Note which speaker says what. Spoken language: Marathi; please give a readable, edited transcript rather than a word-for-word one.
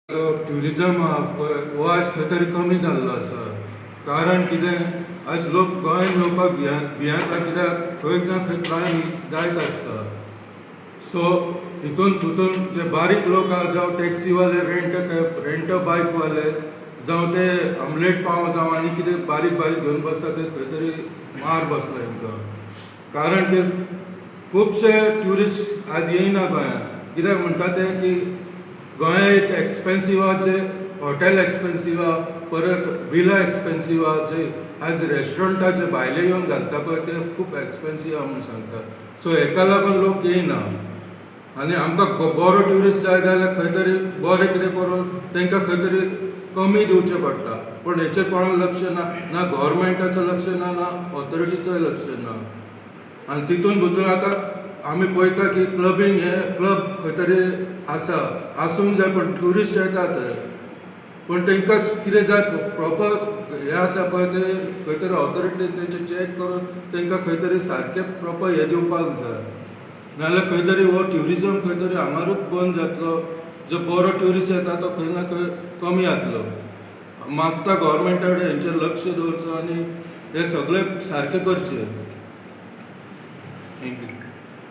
Speaker 1: ट्युरिजम हो आज खंय तरी कमी जाल्लो आसा. कारण कितें आज लोक गोंयांत येवपाक भियेता, कित्याक खंय ना खंय क्रायम जायत आसता. सो हितून जे बारीक लोक आहा, जावं टॅक्सीवाले, रेंट बायकवाले, जावं ते आमलेट पाव, जावं आनी कितें बारीक घेवन बसता, ते खंय तरी मार बसला तांकां. कारण की खुबशे ट्युरिस्ट आज येयना गोंयांत. कित्याक म्हणटा ते की गोंय एक एक्सपेन्सीव आहा, जे हॉटेल एक्सपेन्सीव आहा, परत विला एक्सपेन्सीव आहा, जे आज रेस्टॉरंटां जे भायले येवन घालता पळय ते खूब एक्सपेन्सीव आहा म्हूण सांगता. सो हेका लागून लोक येयना. आनी आमकां बरो ट्युरिस्ट जाय जाल्यार खंय तरी बरें कितें करून तांकां खंय तरी कमी दिवचें पडटा. पूण हेचेर कोणाक लक्ष ना गव्हर्मेंटाचो लक्ष ना ऑथॉरिटीचोय लक्ष ना. आनी तितून भितर आतां आमी पळयता की क्लबींग क्लब खंय तरी आसूंक जाय, पण ट्युरिस्ट येतात पण तांकां कितें जाय प्रॉपर हें आसा पळय ते खंय तरी ऑथॉरिटीन तेंचे चॅक करून तांकां खंय तरी सारकें प्रॉपर हें दिवपाक जाय. नाजाल्यार खंय तरी हो ट्युरिजम खंय तरी हांगारूच बंद जातलो. जो बरो ट्युरिस्ट येता तो खंय ना खंय कमी जातलो. मागता गव्हर्मेंटा कडेन हेंचेर लक्ष दवरचो आनी हे सगळें सारकें करचें. थँक्यू.